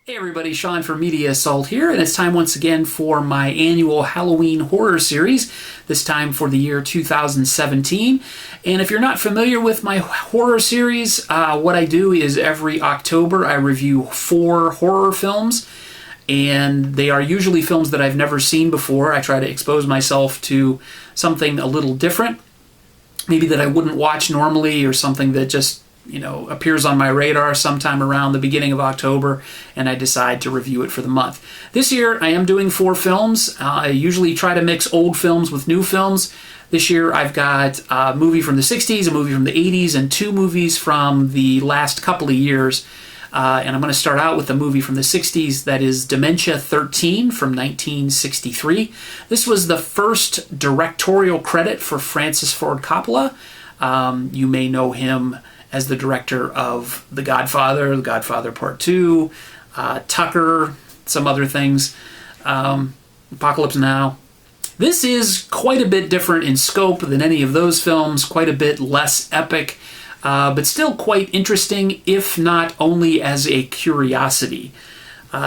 Hey everybody, Sean from Media Assault here, and it's time once again for my annual Halloween horror series, this time for the year 2017. And if you're not familiar with my horror series, what I do is every October I review 4 horror films, and they are usually films that I've never seen before. I try to expose myself to something a little different, maybe that I wouldn't watch normally, or something that just appears on my radar sometime around the beginning of October, and I decide to review it for the month. This year, I am doing 4 films. I usually try to mix old films with new films. This year, I've got a movie from the 60s, a movie from the 80s, and 2 movies from the last couple of years. And I'm going to start out with the movie from the 60s, that is Dementia 13 from 1963. This was the first directorial credit for Francis Ford Coppola. You may know him as the director of The Godfather Part 2, Tucker, some other things, Apocalypse Now. This is quite a bit different in scope than any of those films, quite a bit less epic, but still quite interesting, if not only as a curiosity.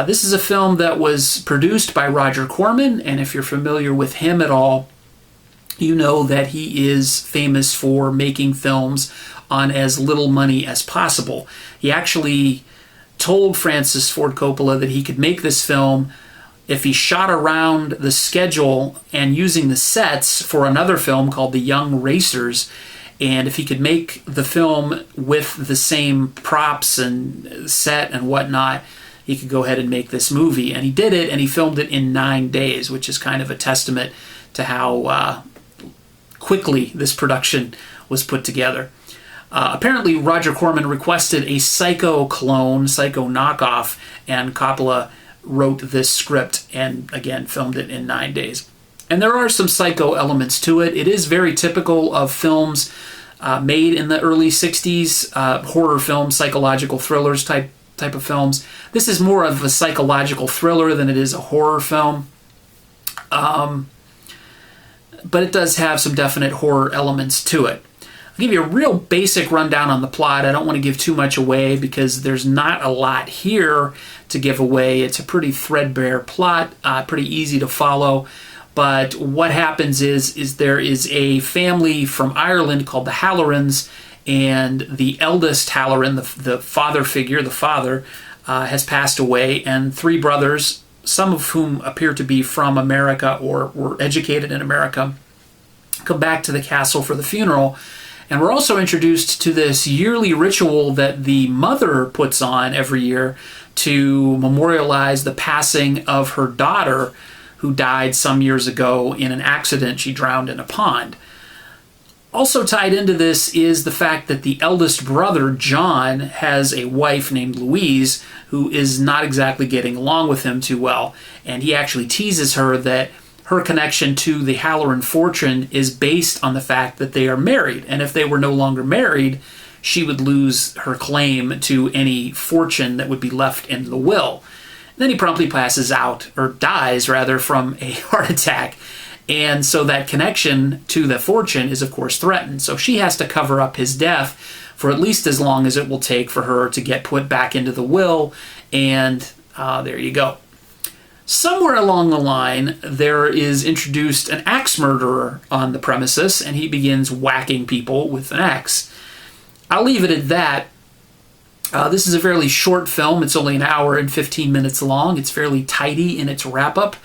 This is a film that was produced by Roger Corman, and if you're familiar with him at all, you know that he is famous for making films on as little money as possible. He actually told Francis Ford Coppola that he could make this film if he shot around the schedule and using the sets for another film called The Young Racers, and if he could make the film with the same props and set and whatnot, he could go ahead and make this movie. And he did it, and he filmed it in 9 days, which is kind of a testament to how quickly this production was put together. Apparently, Roger Corman requested a Psycho clone, Psycho knockoff, and Coppola wrote this script and, again, filmed it in 9 days. And there are some Psycho elements to it. It is very typical of films made in the early 60s, horror films, psychological thrillers type of films. This is more of a psychological thriller than it is a horror film. But it does have some definite horror elements to it. I'll give you a real basic rundown on the plot. I don't want to give too much away because there's not a lot here to give away. It's a pretty threadbare plot, pretty easy to follow. But what happens is there is a family from Ireland called the Hallorans, and the eldest Halloran, the father figure, has passed away, and 3 brothers, some of whom appear to be from America or were educated in America, come back to the castle for the funeral. And we're also introduced to this yearly ritual that the mother puts on every year to memorialize the passing of her daughter, who died some years ago in an accident. She drowned in a pond. Also tied into this is the fact that the eldest brother, John, has a wife named Louise who is not exactly getting along with him too well. And he actually teases her that her connection to the Halloran fortune is based on the fact that they are married. And if they were no longer married, she would lose her claim to any fortune that would be left in the will. Then he promptly passes out, or dies rather, from a heart attack. And so that connection to the fortune is, of course, threatened. So she has to cover up his death for at least as long as it will take for her to get put back into the will. And there you go. Somewhere along the line, there is introduced an axe murderer on the premises, and he begins whacking people with an axe. I'll leave it at that. This is a fairly short film. It's only 1 hour and 15 minutes long. It's fairly tidy in its wrap-up.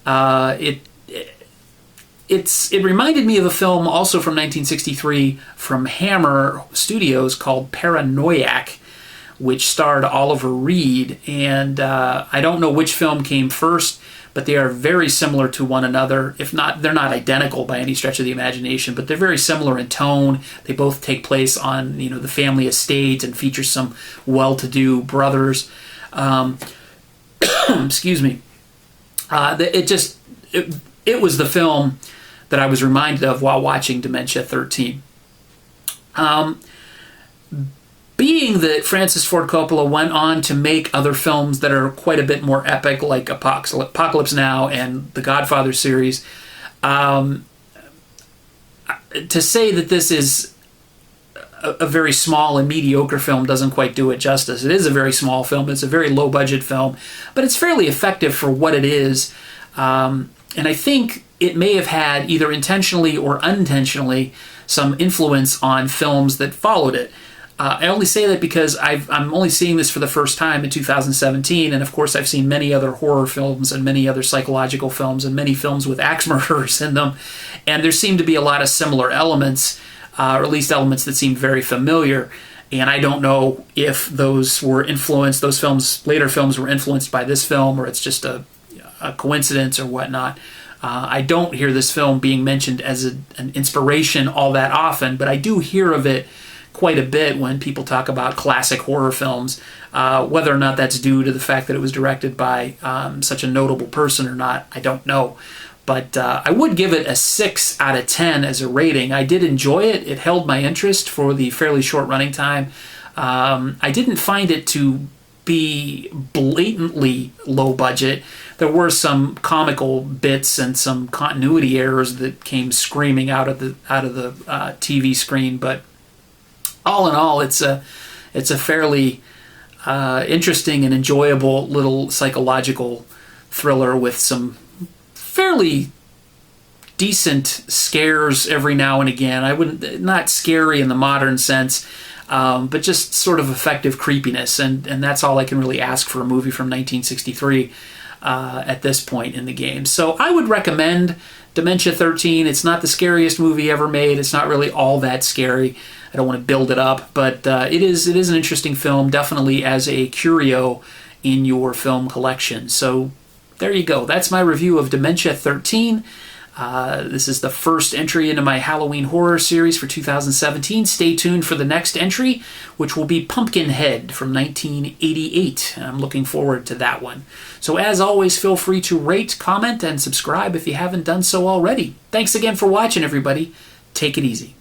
It reminded me of a film also from 1963 from Hammer Studios called Paranoiac, which starred Oliver Reed. And I don't know which film came first, but they are very similar to one another. If not, they're not identical by any stretch of the imagination, but they're very similar in tone. They both take place on, the family estate and feature some well-to-do brothers. Excuse me. It was the film that I was reminded of while watching Dementia 13. Being that Francis Ford Coppola went on to make other films that are quite a bit more epic, like Apocalypse Now and the Godfather series, to say that this is a very small and mediocre film doesn't quite do it justice. It is a very small film. It's a very low-budget film, but it's fairly effective for what it is. And I think it may have had, either intentionally or unintentionally, some influence on films that followed it. I only say that because I'm only seeing this for the first time in 2017, and of course I've seen many other horror films and many other psychological films and many films with axe murderers in them, and there seem to be a lot of similar elements, or at least elements that seem very familiar. And I don't know if those were influenced, those films, later films were influenced by this film, or it's just a coincidence or whatnot. I don't hear this film being mentioned as an inspiration all that often, but I do hear of it quite a bit when people talk about classic horror films. Whether or not that's due to the fact that it was directed by such a notable person or not, I don't know. But I would give it a 6 out of 10 as a rating. I did enjoy it. It held my interest for the fairly short running time. I didn't find it to be blatantly low budget. There were some comical bits and some continuity errors that came screaming out of the TV screen, but all in all, it's a fairly interesting and enjoyable little psychological thriller with some fairly decent scares every now and again. I wouldn't, not scary in the modern sense, but just sort of effective creepiness, and that's all I can really ask for a movie from 1963 at this point in the game. So I would recommend Dementia 13. It's not the scariest movie ever made. It's not really all that scary. I don't want to build it up, but it is an interesting film, definitely as a curio in your film collection. So there you go. That's my review of Dementia 13. This is the first entry into my Halloween horror series for 2017. Stay tuned for the next entry, which will be Pumpkinhead from 1988. And I'm looking forward to that one. So as always, feel free to rate, comment, and subscribe if you haven't done so already. Thanks again for watching, everybody. Take it easy.